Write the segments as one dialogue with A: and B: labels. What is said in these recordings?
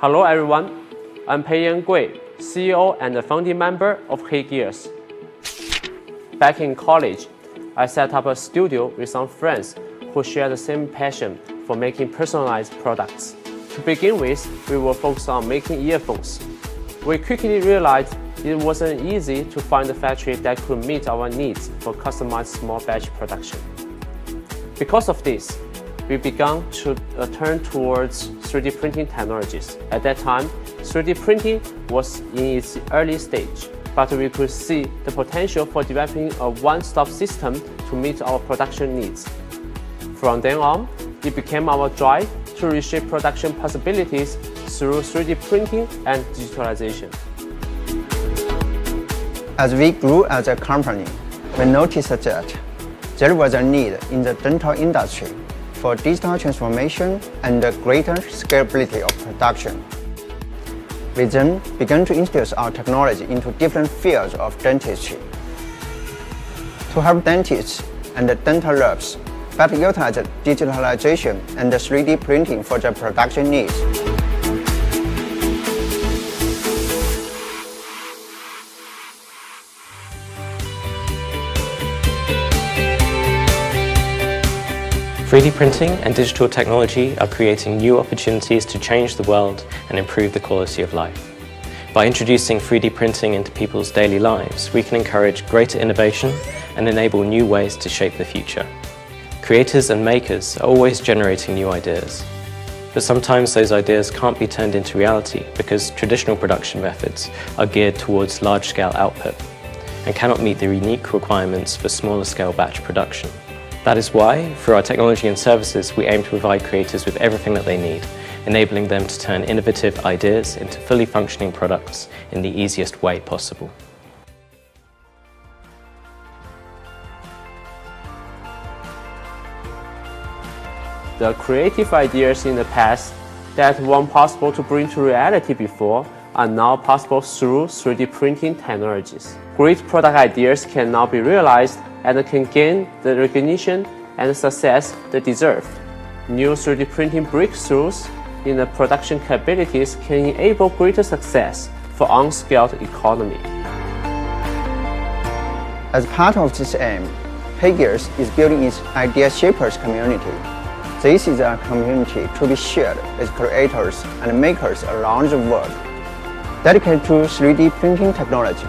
A: Hello everyone, I'm Peiyan Gui, CEO and founding member of HeyGears. Back in college, I set up a studio with some friends who share the same passion for making personalized products. To begin with, we were focused on making earphones. We quickly realized it wasn't easy to find a factory that could meet our needs for customized small batch production. Because of this, we began to turn towards 3D printing technologies. At that time, 3D printing was in its early stage, but we could see the potential for developing a one-stop system to meet our production needs. From then on, it became our drive to reshape production possibilities through 3D printing and digitalization.
B: As we grew as a company, we noticed that there was a need in the dental industry for digital transformation and greater scalability of production. We then began to introduce our technology into different fields of dentistry to help dentists and dental labs better utilize digitalization and 3D printing for their production needs.
C: '3D printing and digital technology are creating new opportunities to change the world and improve the quality of life. By introducing 3D printing into people's daily lives, we can encourage greater innovation and enable new ways to shape the future. Creators and makers are always generating new ideas, but sometimes those ideas can't be turned into reality because traditional production methods are geared towards large-scale output and cannot meet the unique requirements for smaller-scale batch production. That is why, through our technology and services, we aim to provide creators with everything that they need, enabling them to turn innovative ideas into fully functioning products in the easiest way possible.
A: The creative ideas in the past that weren't possible to bring to reality before are now possible through 3D printing technologies. Great product ideas can now be realized and can gain the recognition and success they deserve. New 3D printing breakthroughs in the production capabilities can enable greater success for unscaled economy.
B: As part of this aim, HeyGears is building its idea shapers community. This is a community to be shared with creators and makers around the world, dedicated to 3D printing technology,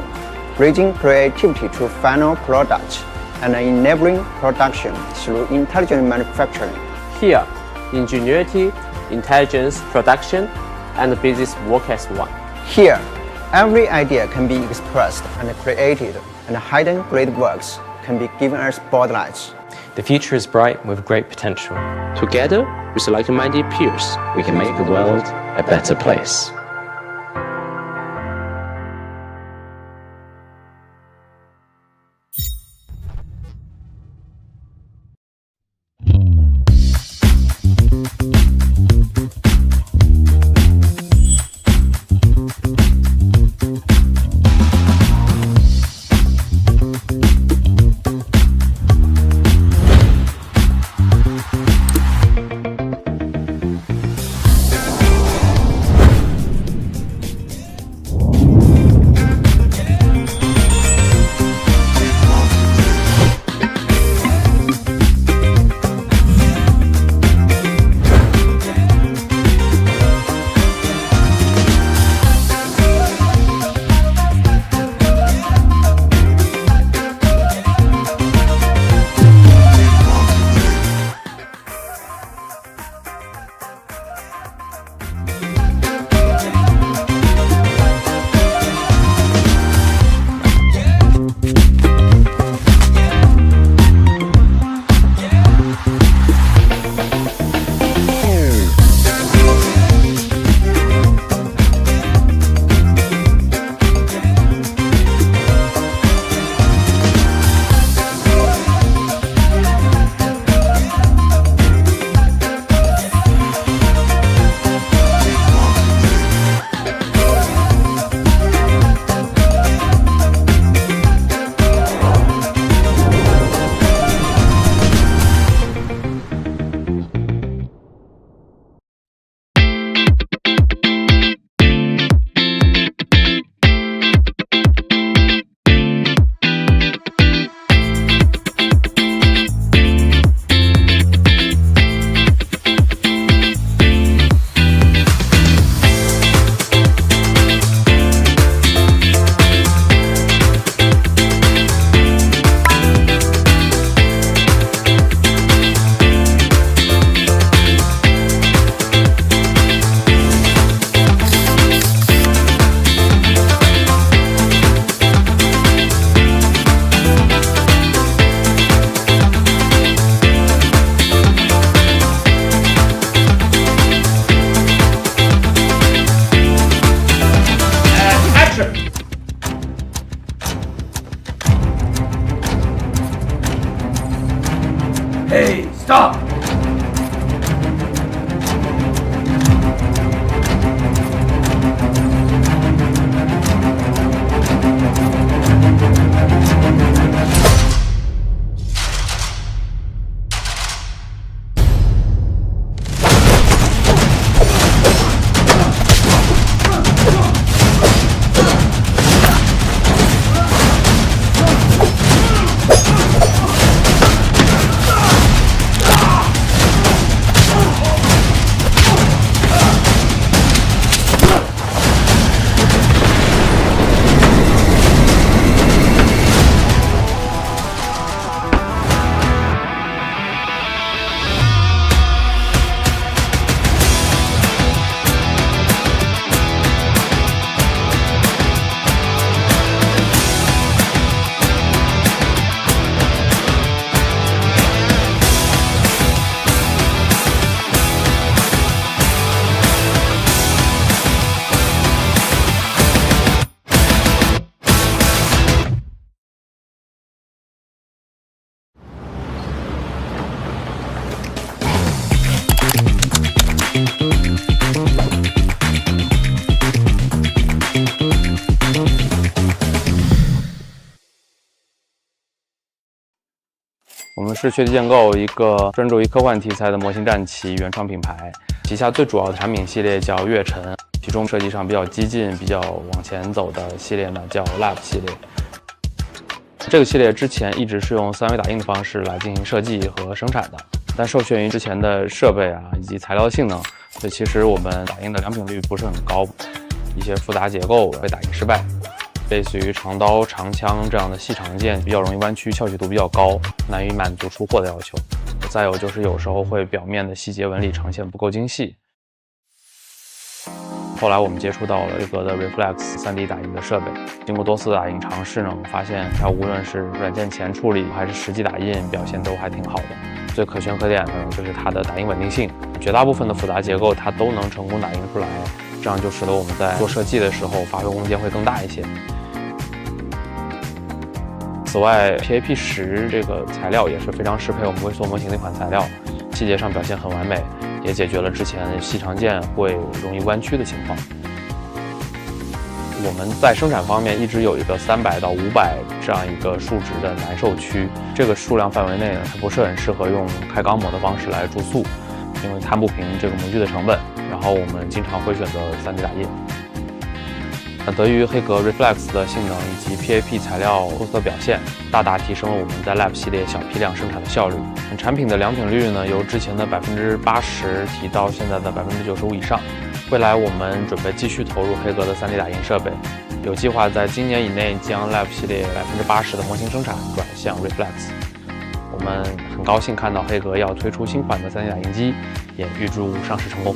B: bridging creativity to final products, and enabling production through intelligent manufacturing.
A: Here, ingenuity, intelligence, production, and business work as one.
B: Here, every idea can be expressed and created, and hidden great works can be given a spotlight.
C: The future is bright with great potential.
A: Together, with like-minded peers,
C: We can make the world a better place.
D: Stop!
E: 我们是学习建构一个专注于科幻题材的模型战棋原创品牌，旗下最主要的产品系列叫月尘，其中设计上比较激进、比较往前走的系列呢叫 Lab 系列。这个系列之前一直是用3维打印的方式来进行设计和生产的，但受限于之前的设备以及材料性能，所以其实我们打印的良品率不是很高，一些复杂结构被打印失败。类似于长刀、长枪这样的细长件比较容易弯曲，翘起度比较高，难以满足出货的要求。再有就是有时候会表面的细节纹理呈现不够精细。后来我们接触到了黑格的 Reflex 3D 打印的设备，经过多次打印尝试呢，我发现它无论是软件前处理还是实际打印，表现都还挺好的。最可圈可点的就是它的打印稳定性，绝大部分的复杂结构它都能成功打印出来，这样就使得我们在做设计的时候发挥空间会更大一些。此外 PAP10 这个材料也是非常适配我们微缩模型的一款材料，细节上表现很完美，也解决了之前细长件会容易弯曲的情况。我们在生产方面一直有一个300到500这样一个数值的难受区，这个数量范围内呢，它不是很适合用开钢模的方式来注塑，因为摊不平这个模具的成本。然后我们经常会选择3D 打印。得益于黑格 Reflex 的性能以及 PAP 材料出色表现，大大提升了我们在 Lab 系列小批量生产的效率。产品的良品率呢，由之前的80%提到现在的95%以上。未来我们准备继续投入黑格的3D 打印设备，有计划在今年以内将 Lab 系列80%的模型生产转向 Reflex。我们很高兴看到黑格要推出新款的3D 打印机，也预祝上市成功。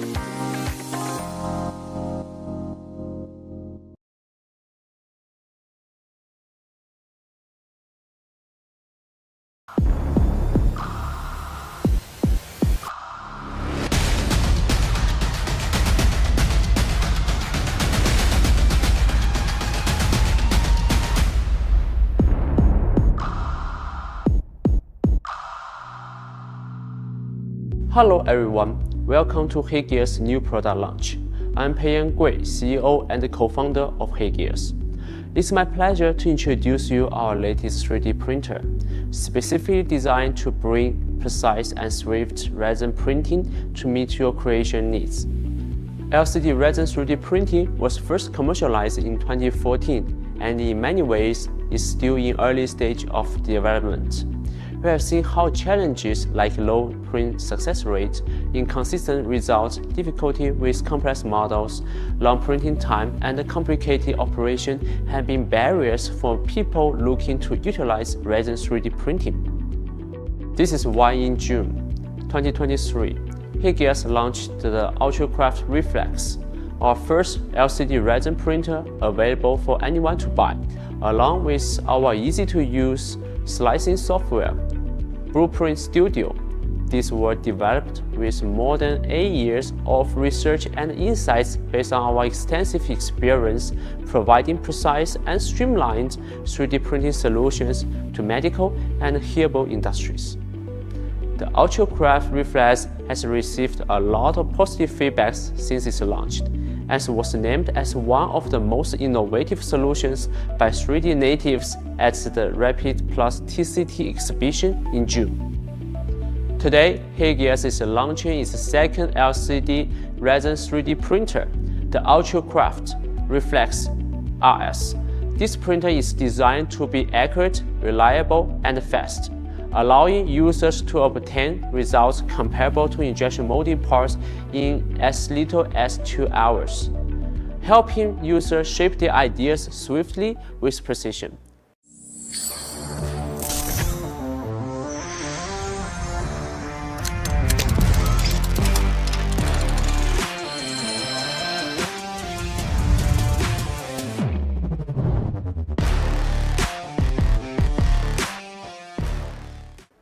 A: Hello everyone, welcome to HeyGear's new product launch. I'm Peiyan Gui, CEO and co-founder of HeyGears. It's my pleasure to introduce you our latest 3D printer, specifically designed to bring precise and swift resin printing to meet your creation needs. LCD resin 3D printing was first commercialized in 2014 and in many ways is still in early stage of development. We have seen how challenges like low print success rate, inconsistent results, difficulty with complex models, long printing time, and complicated operation have been barriers for people looking to utilize resin 3D printing. This is why in June 2023, HeyGears launched the UltraCraft Reflex, our first LCD resin printer available for anyone to buy, along with our easy-to-use slicing software, Blueprint Studio. These were developed with more than 8 years of research and insights based on our extensive experience providing precise and streamlined 3D printing solutions to medical and herbal industries. the UltraCraft Reflex has received a lot of positive feedbacks since its launch, and was named as one of the most innovative solutions by 3D natives at the Rapid Plus TCT exhibition in June. Today, Hegears is launching its second LCD resin 3D printer, the UltraCraft Reflex RS. This printer is designed to be accurate, reliable, and fast, allowing users to obtain results comparable to injection molding parts in as little as 2 hours, helping users shape their ideas swiftly with precision.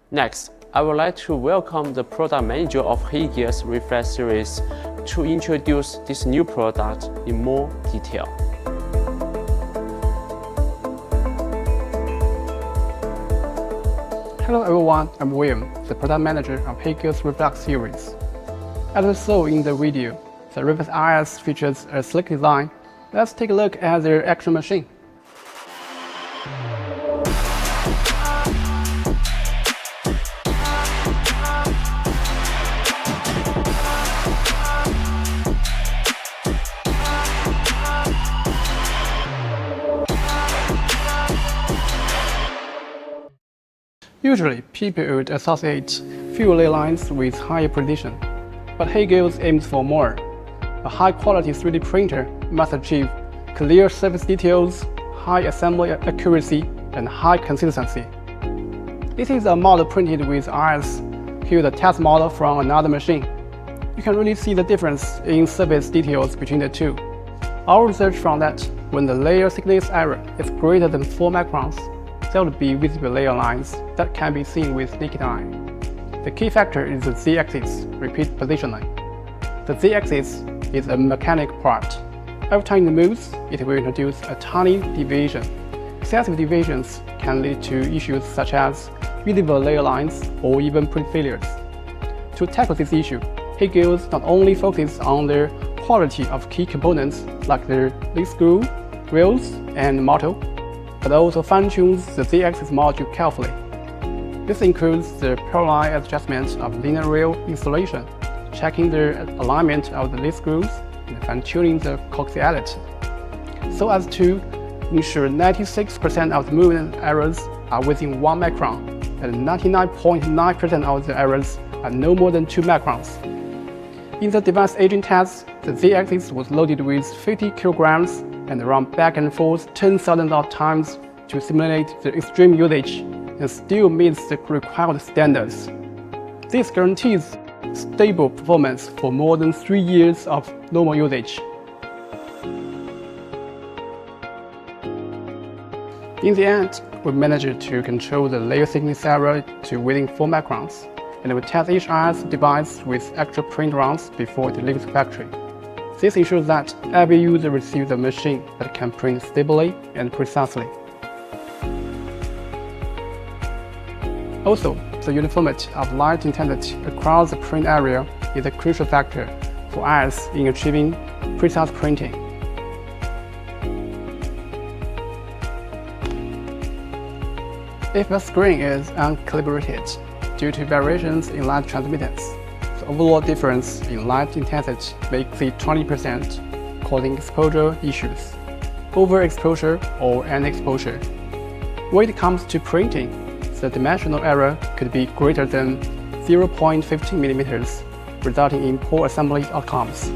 A: Next, I would like to welcome the product manager of Hegears Reflex series to introduce this new product in more detail.
D: Hello everyone, I'm William, the product manager of Hegears Reflex series. As we saw in the video, the Reflex RS features a sleek design. Let's take a look at their actual machine. Usually, people would associate fewer lay lines with higher precision, but Hegears aims for more. A high-quality 3D printer must achieve clear surface details, high assembly accuracy, and high consistency. This is a model printed with RS. Here's a test model from another machine. You can really see the difference in surface details between the two. Our research found that when the layer thickness error is greater than 4 microns, there will be visible layer lines that can be seen with naked eye. The key factor is the Z-axis, repeat positioning. The Z-axis is a mechanic part. Every time it moves, it will introduce a tiny deviation. Excessive deviations can lead to issues such as visible layer lines or even print failures. To tackle this issue, Hegears not only focuses on the quality of key components like the lead screw, rails, and motor, but also fine-tunes the Z-axis module carefully. This includes the parallel adjustment of linear rail installation, checking the alignment of the lead screws, and fine-tuning the coaxiality, so as to ensure 96% of the movement errors are within 1 micron, and 99.9% of the errors are no more than 2 microns. In the device aging test, the Z-axis was loaded with 50 kilograms and run back and forth 10,000 of times to simulate the extreme usage and still meets the required standards. This guarantees stable performance for more than 3 years of normal usage. In the end, we managed to control the layer thickness error to within 4 microns, and we test each RS device with actual print runs before it leaves the factory. This ensures that every user receives a machine that can print stably and precisely. Also, the uniformity of light intensity across the print area is a crucial factor for us in achieving precise printing. If a screen is uncalibrated due to variations in light transmittance, the overall difference in light intensity may exceed 20%, causing exposure issues, overexposure or underexposure. When it comes to printing, the dimensional error could be greater than 0.15 mm, resulting in poor assembly outcomes.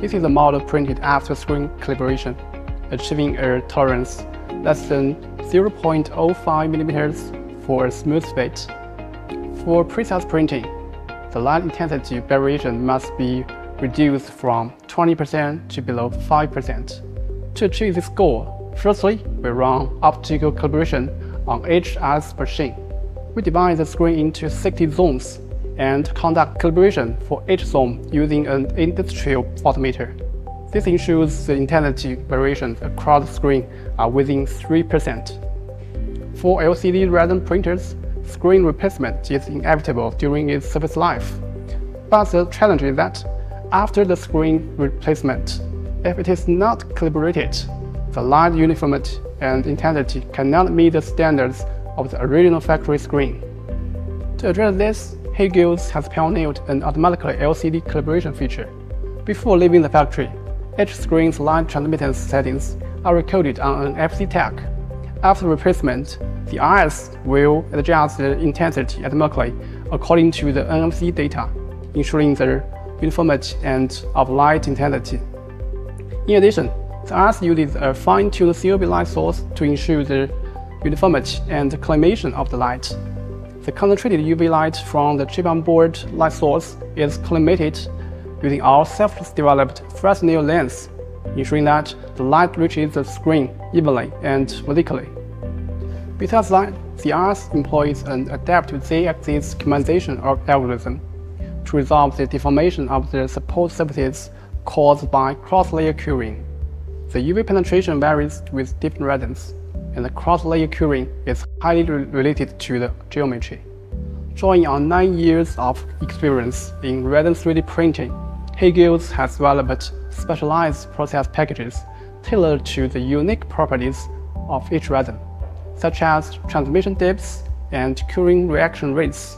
D: This is a model printed after screen calibration, achieving a tolerance less than 0.05 mm for a smooth fit. For precise printing, the light intensity variation must be reduced from 20% to below 5%. To achieve this goal, firstly, we run optical calibration on each RS machine. We divide the screen into 60 zones and conduct calibration for each zone using an industrial photometer. This ensures the intensity variations across the screen are within 3%. For LCD resin printers, screen replacement is inevitable during its service life. But the challenge is that after the screen replacement, if it is not calibrated, the light uniformity and intensity cannot meet the standards of the original factory screen. To address this, Hughes has pioneered an automatically LCD calibration feature. Before leaving the factory, each screen's light transmittance settings are recorded on an FC tag. After replacement, the IS will adjust the intensity automatically according to the NFC data, ensuring the uniformity and of light intensity. In addition, the IS uses a fine-tuned COB light source to ensure the uniformity and collimation of the light. The concentrated UV light from the chip-on-board light source is collimated using our self-developed Fresnel lens, ensuring that the light reaches the screen evenly and vertically. Besides that, the IS employs an adaptive ZAxis optimization algorithm to resolve the deformation of the support surfaces caused by cross-layer curing. The UV penetration varies with different resins, and the cross-layer curing is highly related to the geometry. Drawing on 9 years of experience in resin 3D printing, Hughes has developed specialized process packages tailored to the unique properties of each resin, such as transmission depths and curing reaction rates.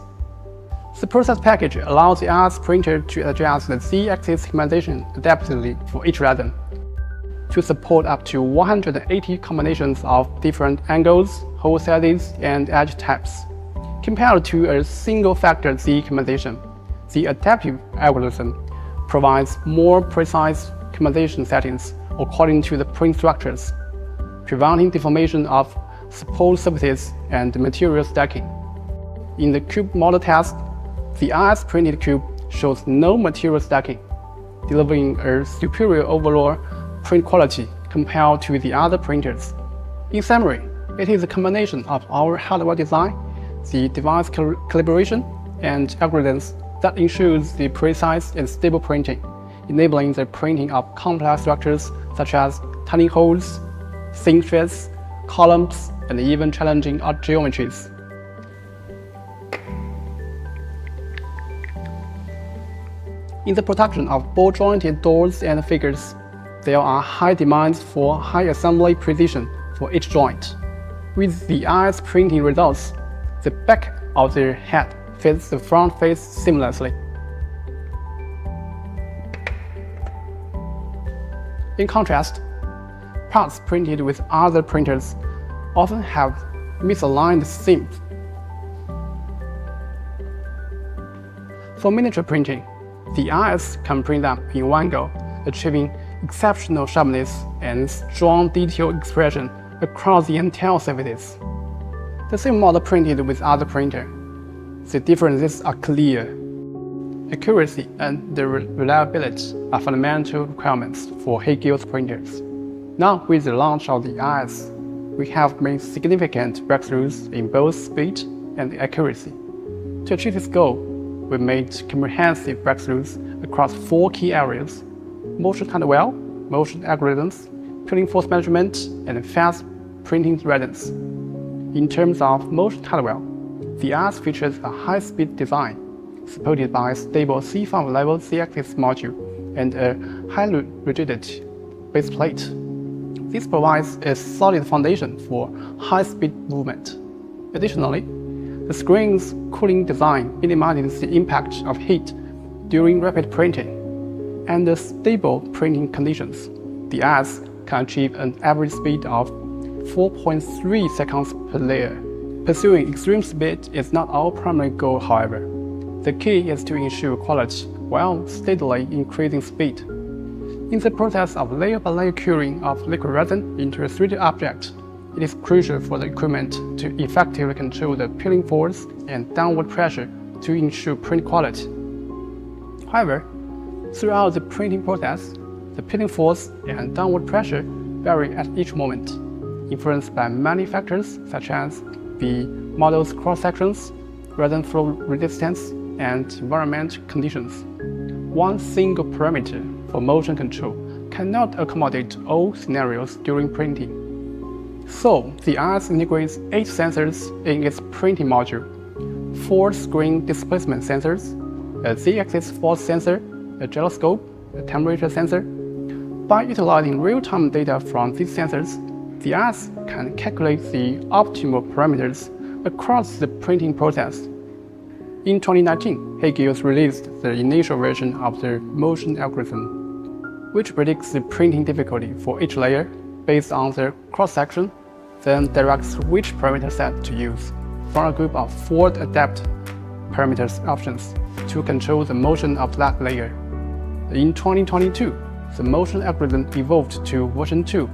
D: The process package allows the IS printer to adjust the Z-axis optimization adaptively for each resin, to support up to 180 combinations of different angles, hole sizes, and edge types. Compared to a single-factor Z optimization, the adaptive algorithm provides more precise optimization settings according to the print structures, preventing deformation of support surfaces and material stacking. In the cube model test, the IS printed cube shows no material stacking, delivering a superior overall print quality compared to the other printers. In summary, it is a combination of our hardware design, the device calibration, and algorithms that ensures the precise and stable printing, enabling the printing of complex structures such as tiny holes, thin threads, columns, and even challenging geometries. In the production of ball-jointed doors and figures, there are high demands for high assembly precision for each joint. With the IS printing results, the back of the head fits the front face seamlessly. In contrast, parts printed with other printers often have misaligned seams. For miniature printing, the IS can print them in one go, achieving exceptional sharpness and strong detail expression across the entire surfaces. The same model printed with other printer. The differences are clear. Accuracy and the reliability are fundamental requirements for Hughes printers. Now, with the launch of the IS, we have made significant breakthroughs in both speed and accuracy. To achieve this goal, we made comprehensive breakthroughs across 4 key areas: motion hardware, motion algorithms, printing force management, and fast printing resins. In terms of motion hardware, the IS features a high-speed design, supported by a stable C5 level ZAxis module and a high rigidity base plate. This provides a solid foundation for high-speed movement. Additionally, the screen's cooling design minimizes the impact of heat during rapid printing. And the stable printing conditions, the IS can achieve an average speed of 4.3 seconds per layer. Pursuing extreme speed is not our primary goal, however. The key is to ensure quality while steadily increasing speed. In the process of layer-by-layer curing of liquid resin into a 3D object, it is crucial for the equipment to effectively control the peeling force and downward pressure to ensure print quality. However, throughout the printing process, the peeling force and downward pressure vary at each moment, influenced by many factors such as the model's cross-sections, resin flow resistance, and environmental conditions. One single parameter for motion control cannot accommodate all scenarios during printing. So, ZAxis integrates 8 sensors in its printing module: 4 screen displacement sensors, a Z-axis force sensor, a gyroscope, a temperature sensor. By utilizing real-time data from these sensors, ZAxis can calculate the optimal parameters across the printing process. In 2019, Heygiels released the initial version of the motion algorithm, which predicts the printing difficulty for each layer based on the cross-section, then directs which parameter set to use from a group of 4 adapt parameters options to control the motion of that layer. In 2022, the motion algorithm evolved to version 2.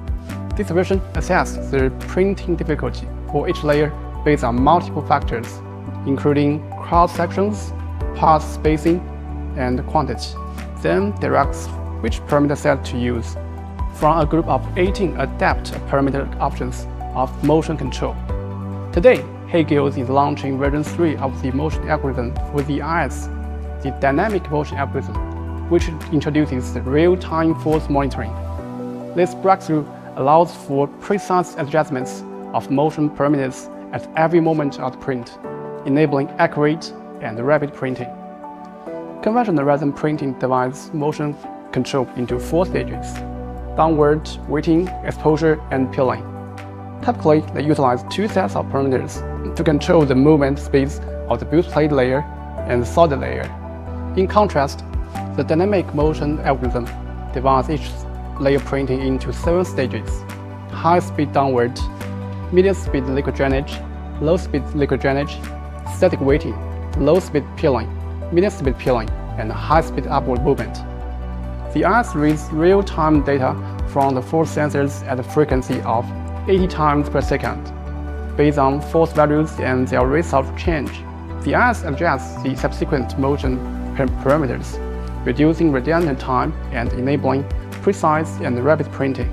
D: This version assesses the printing difficulty for each layer based on multiple factors, including cross-sections, path spacing, and quantity, then directs which parameter set to use from a group of 18 adapt parameter options of motion control. Today, Heygiels is launching version 3 of the motion algorithm for ZAxis, the dynamic motion algorithm, which introduces the real-time force monitoring. This breakthrough allows for precise adjustments of motion parameters at every moment of the print, enabling accurate and rapid printing. Conventional resin printing divides motion control into 4 stages: downward, weighting, exposure, and peeling. Typically, they utilize 2 sets of parameters to control the movement speeds of the build plate layer and the solid layer. In contrast, the dynamic motion algorithm divides each layer printing into 7 stages: high-speed downward, medium-speed liquid drainage, low-speed liquid drainage, static weighting, low-speed peeling, medium-speed peeling, and high-speed upward movement. ZAxis reads real-time data from the 4 sensors at a frequency of 80 times per second. Based on force values and their rates of change, ZAxis adjusts the subsequent motion parameters, reducing redundant time and enabling precise and rapid printing.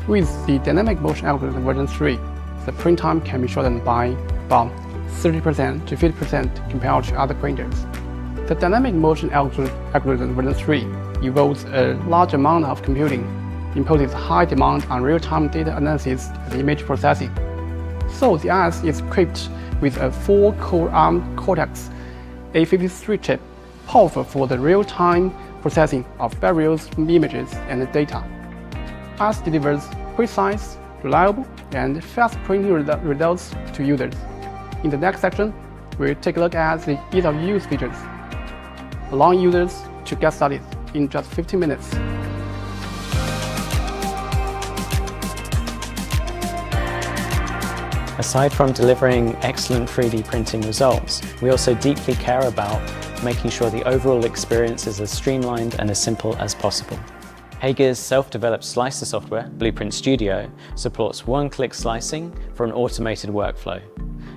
D: With the dynamic motion algorithm version 3, the print time can be shortened by about 30% to 50% compared to other printers. The dynamic motion algorithm version 3 involves a large amount of computing, imposes high demand on real-time data analysis and image processing. So ZAxis is equipped with a 4-core ARM Cortex A53 chip, powerful for the real-time processing of various images and data. ZAxis delivers precise, reliable, and fast printing results to users. In the next section, we'll take a look at the ease of use features, allowing users to get started in just 15 minutes.
C: Aside from delivering excellent 3D printing results, we also deeply care about making sure the overall experience is as streamlined and as simple as possible. Heygiers' self-developed slicer software, Blueprint Studio, supports one-click slicing for an automated workflow.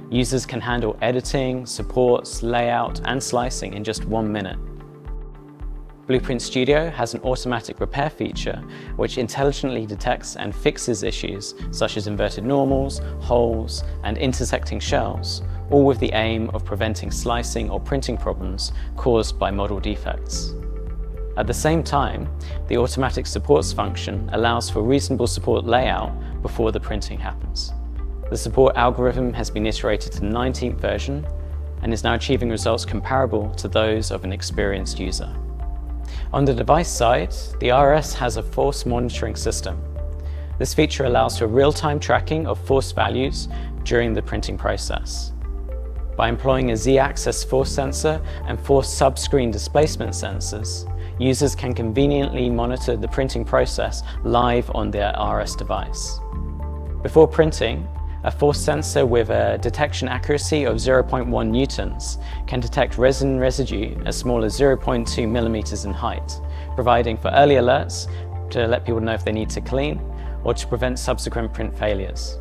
C: Users can handle editing, supports, layout, and slicing in just 1 minute. Blueprint Studio has an automatic repair feature which intelligently detects and fixes issues such as inverted normals, holes, and intersecting shells, all with the aim of preventing slicing or printing problems caused by model defects. At the same time, the automatic supports function allows for reasonable support layout before the printing happens. The support algorithm has been iterated to the 19th version and is now achieving results comparable to those of an experienced user. On the device side, the RS has a force monitoring system. This feature allows for real-time tracking of force values during the printing process. By employing a Z-axis force sensor and 4 sub-screen displacement sensors, users can conveniently monitor the printing process live on their RS device. Before printing, a force sensor with a detection accuracy of 0.1 newtons can detect resin residue as small as 0.2 millimeters in height, providing for early alerts to let people know if they need to clean or to prevent subsequent print failures.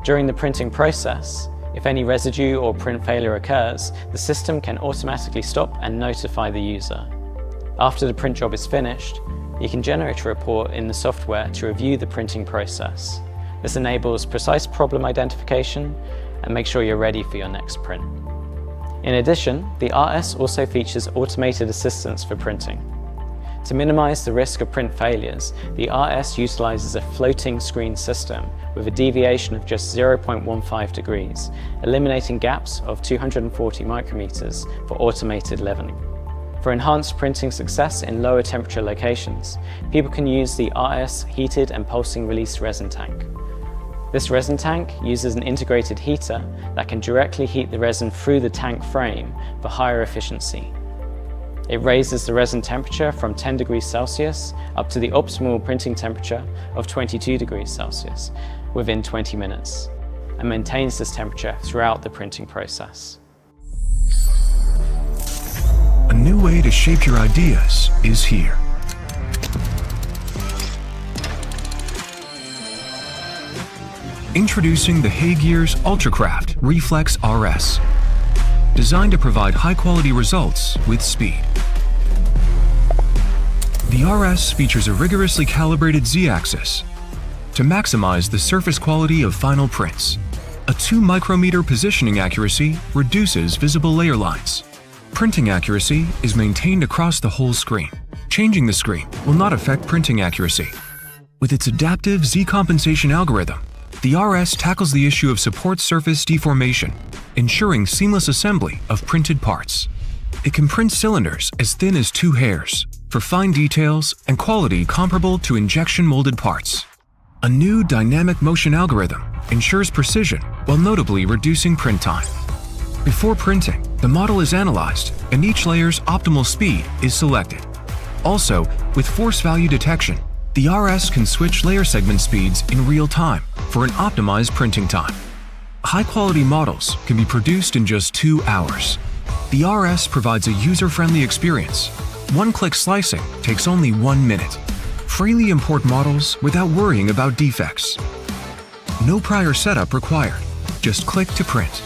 C: During the printing process, if any residue or print failure occurs, the system can automatically stop and notify the user. After the print job is finished, you can generate a report in the software to review the printing process. This enables precise problem identification and makes sure you're ready for your next print. In addition, the RS also features automated assistance for printing. To minimize the risk of print failures, the RS utilizes a floating screen system with a deviation of just 0.15 degrees, eliminating gaps of 240 micrometers for automated leveling. For enhanced printing success in lower temperature locations, people can use the RS heated and pulsing release resin tank. This resin tank uses an integrated heater that can directly heat the resin through the tank frame for higher efficiency. It raises the resin temperature from 10 degrees Celsius up to the optimal printing temperature of 22 degrees Celsius within 20 minutes, and maintains this temperature throughout the printing process.
F: A new way to shape your ideas is here. Introducing the Haygear's UltraCraft Reflex RS. Designed to provide high-quality results with speed. The RS features a rigorously calibrated ZAxis to maximize the surface quality of final prints. A 2 micrometer positioning accuracy reduces visible layer lines. Printing accuracy is maintained across the whole screen. Changing the screen will not affect printing accuracy. With its adaptive Z-compensation algorithm, the RS tackles the issue of support surface deformation, ensuring seamless assembly of printed parts. It can print cylinders as thin as 2 hairs for fine details and quality comparable to injection molded parts. A new dynamic motion algorithm ensures precision while notably reducing print time. Before printing, the model is analyzed and each layer's optimal speed is selected. Also, with force value detection, the RS can switch layer segment speeds in real time for an optimized printing time. High-quality models can be produced in just 2 hours. The RS provides a user-friendly experience. One-click slicing takes only 1 minute. Freely import models without worrying about defects. No prior setup required. Just click to print.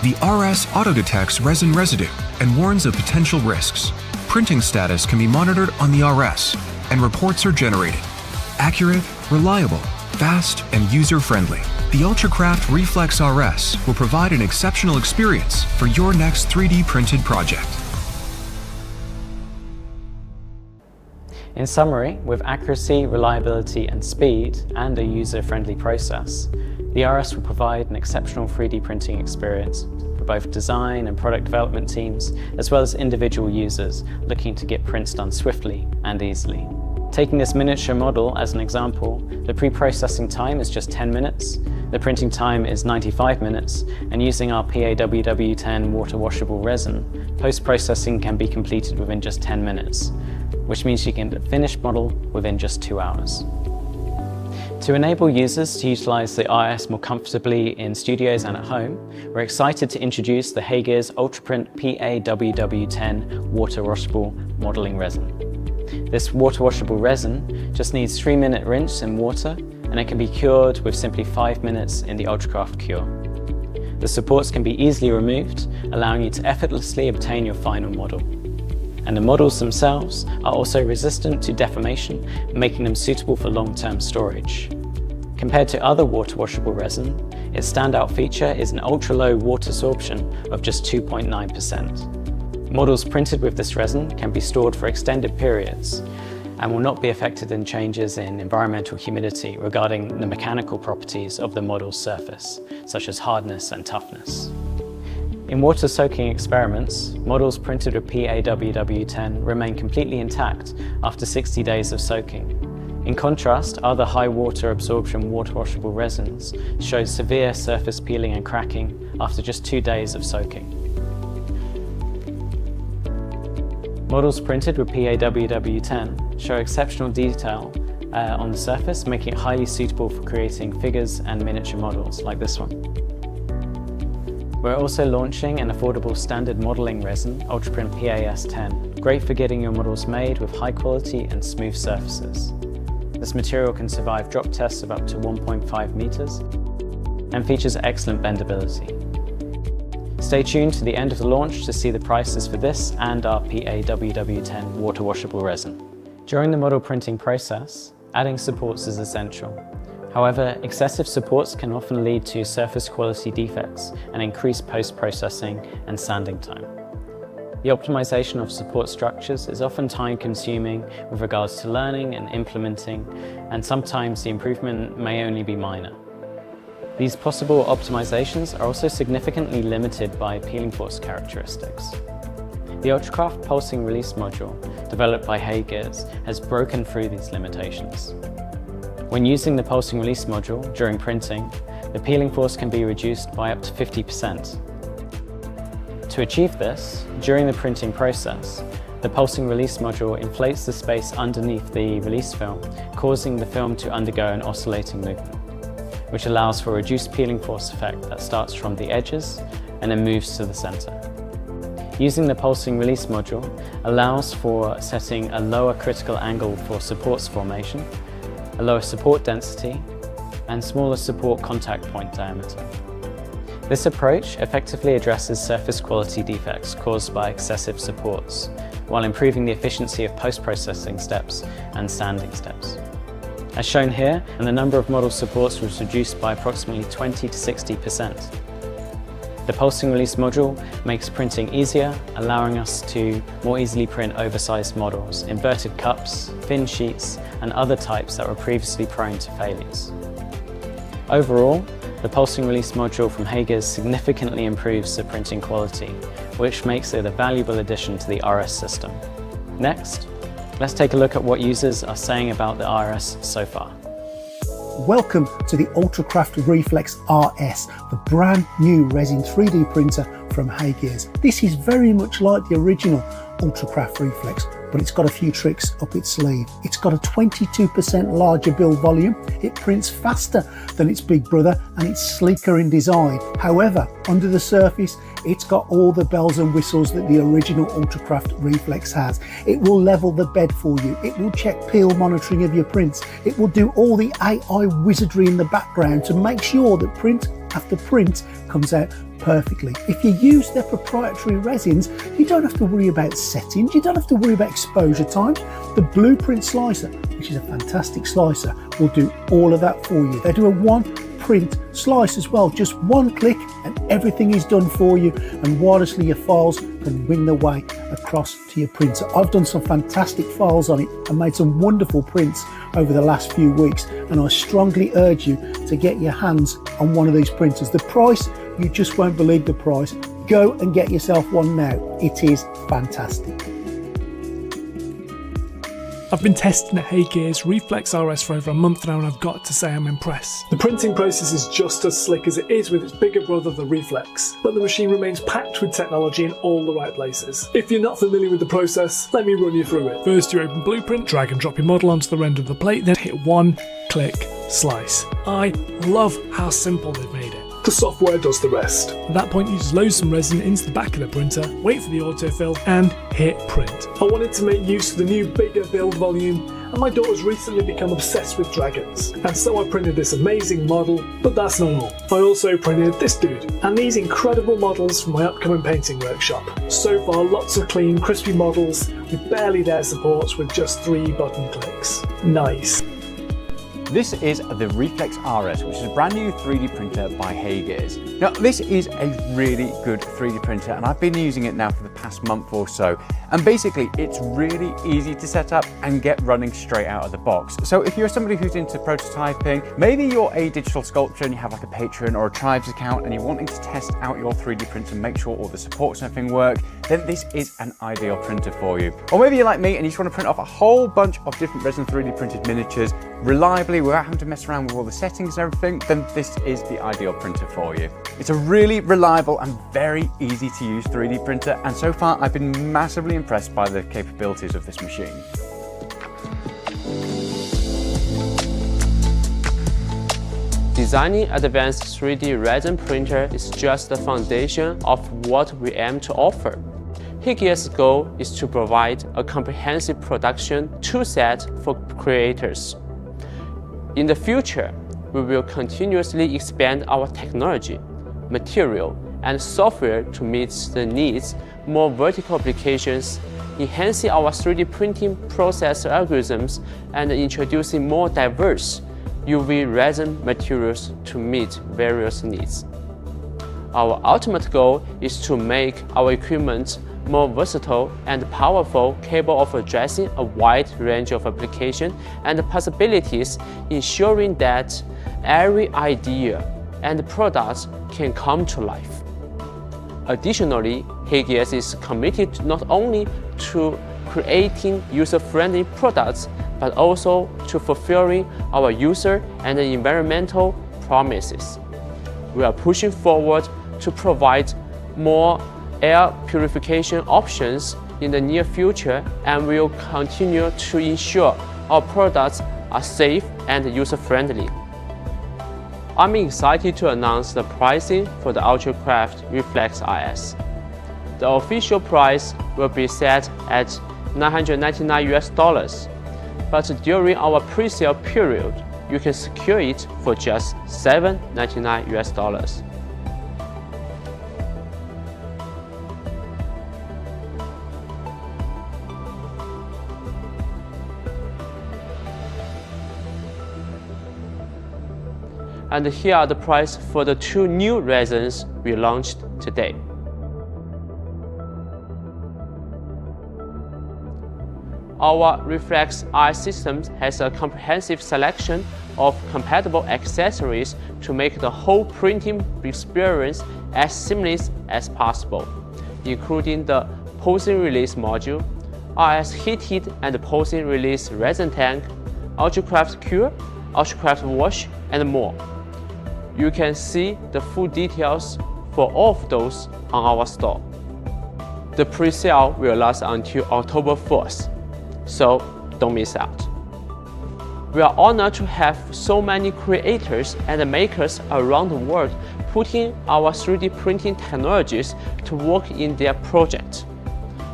F: The RS auto-detects resin residue and warns of potential risks. Printing status can be monitored on the RS, and reports are generated. Accurate, reliable, fast, and user-friendly. The UltraCraft Reflex RS will provide an exceptional experience for your next 3D printed project.
C: In summary, with accuracy, reliability, and speed, and a user-friendly process, the RS will provide an exceptional 3D printing experience for both design and product development teams, as well as individual users looking to get prints done swiftly and easily. Taking this miniature model as an example, the pre-processing time is just 10 minutes, the printing time is 95 minutes, and using our PAWW10 water washable resin, post-processing can be completed within just 10 minutes, which means you can get a finished model within just 2 hours. To enable users to utilize the RS more comfortably in studios and at home, we're excited to introduce the Haygear's UltraPrint PAWW10 water washable modeling resin. This water washable resin just needs 3-minute rinse in water, and it can be cured with simply 5 minutes in the UltraCraft cure. The supports can be easily removed, allowing you to effortlessly obtain your final model. And the models themselves are also resistant to deformation, making them suitable for long-term storage. Compared to other water washable resin, its standout feature is an ultra-low water absorption of just 2.9%. Models printed with this resin can be stored for extended periods and will not be affected in changes in environmental humidity regarding the mechanical properties of the model's surface, such as hardness and toughness. In water soaking experiments, models printed with PAWW10 remain completely intact after 60 days of soaking. In contrast, other high water absorption water washable resins show severe surface peeling and cracking after just 2 days of soaking. Models printed with PAWW10 show exceptional detail on the surface, making it highly suitable for creating figures and miniature models like this one. We're also launching an affordable standard modeling resin, UltraPrint PAS10, great for getting your models made with high quality and smooth surfaces. This material can survive drop tests of up to 1.5 meters and features excellent bendability. Stay tuned to the end of the launch to see the prices for this and our PAWW10 water washable resin. During the model printing process, adding supports is essential. However, excessive supports can often lead to surface quality defects and increase post-processing and sanding time. The optimization of support structures is often time-consuming with regards to learning and implementing, and sometimes the improvement may only be minor. These possible optimizations are also significantly limited by peeling force characteristics. The UltraCraft pulsing release module, developed by HeyGears, has broken through these limitations. When using the pulsing release module during printing, the peeling force can be reduced by up to 50%. To achieve this, during the printing process, the pulsing release module inflates the space underneath the release film, causing the film to undergo an oscillating movement, which allows for a reduced peeling force effect that starts from the edges and then moves to the center. Using the pulsing release module allows for setting a lower critical angle for supports formation, a lower support density, and smaller support contact point diameter. This approach effectively addresses surface quality defects caused by excessive supports, while improving the efficiency of post-processing steps and sanding steps. As shown here, and the number of model supports was reduced by approximately 20 to 60%. The pulsing release module makes printing easier, allowing us to more easily print oversized models, inverted cups, thin sheets, and other types that were previously prone to failures. Overall, the pulsing release module from HeyGears significantly improves the printing quality, which makes it a valuable addition to the RS system. Next, let's take a look at what users are saying about the RS so far.
G: Welcome to the UltraCraft Reflex RS, the brand new resin 3D printer from HeyGears. This is very much like the original UltraCraft Reflex, but it's got a few tricks up its sleeve. It's got a 22% larger build volume, it prints faster than its big brother, and it's sleeker in design. However, under the surface, it's got all the bells and whistles that the original UltraCraft Reflex has. It will level the bed for you, it will check peel monitoring of your prints, it will do all the AI wizardry in the background to make sure that print after print comes out perfectly. If you use their proprietary resins, you don't have to worry about settings, you don't have to worry about exposure times. The Blueprint slicer, which is a fantastic slicer, will do all of that for you. They do a one print slice as well, just one click and everything is done for you, and wirelessly your files can wing their way across to your printer. I've done some fantastic files on it and made some wonderful prints over the last few weeks, and I strongly urge you to get your hands on one of these printers. The price, you just won't believe the price. Go and get yourself one now. It is fantastic.
H: I've been testing at HeyGears Reflex RS for over a month now, and I've got to say I'm impressed. The printing process is just as slick as it is with its bigger brother, the Reflex, but the machine remains packed with technology in all the right places. If you're not familiar with the process, let me run you through it. First, you open Blueprint, drag and drop your model onto the end of the plate, then hit one click slice. I love how simple they've made it. The software does the rest. At that point, you just load some resin into the back of the printer, wait for the autofill, and hit print. I wanted to make use of the new bigger build volume, and my daughter's recently become obsessed with dragons, and so I printed this amazing model, but that's not all. I also printed this dude, and these incredible models for my upcoming painting workshop. So far, lots of clean, crispy models with barely there supports with just 3 button clicks. Nice.
I: This is the Reflex RS, which is a brand new 3D printer by HeyGears. Now, this is a really good 3D printer, and I've been using it now for the past month or so. And basically, it's really easy to set up and get running straight out of the box. So if you're somebody who's into prototyping, maybe you're a digital sculptor and you have like a Patreon or a Tribes account and you're wanting to test out your 3D printer and make sure all the supports and everything work, then this is an ideal printer for you. Or maybe you're like me and you just want to print off a whole bunch of different resin 3D printed miniatures reliably without having to mess around with all the settings and everything, then this is the ideal printer for you. It's a really reliable and very easy to use 3D printer, and so far I've been massively impressed by the capabilities of this machine.
A: Designing advanced 3D resin printer is just the foundation of what we aim to offer. HeyGears' goal is to provide a comprehensive production toolset for creators. In the future, we will continuously expand our technology, material, and software to meet the needs more vertical applications, enhancing our 3D printing process algorithms, and introducing more diverse UV resin materials to meet various needs. Our ultimate goal is to make our equipment more versatile and powerful, capable of addressing a wide range of applications and possibilities, ensuring that every idea and product can come to life. Additionally, HeyGears is committed not only to creating user-friendly products, but also to fulfilling our user and environmental promises. We are pushing forward to provide more air purification options in the near future, and will continue to ensure our products are safe and user-friendly. I'm excited to announce the pricing for the UltraCraft Reflex RS. The official price will be set at $999, but during our pre-sale period, you can secure it for just $799. And here are the price for the two new resins we launched today. Our Reflex RS system has a comprehensive selection of compatible accessories to make the whole printing experience as seamless as possible, including the posing release module, RS heated and posing release resin tank, UltraCraft Cure, UltraCraft Wash, and more. You can see the full details for all of those on our store. The pre-sale will last until October 4th, so don't miss out. We are honored to have so many creators and makers around the world putting our 3D printing technologies to work in their project.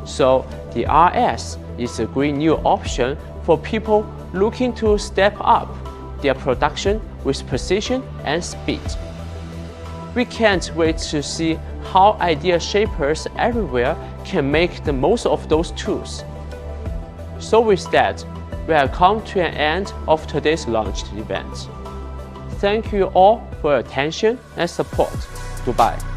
A: So the RS is a great new option for people looking to step up their production with precision and speed. We can't wait to see how idea shapers everywhere can make the most of those tools. So with that, we have come to an end of today's launch event. Thank you all for your attention and support. Goodbye.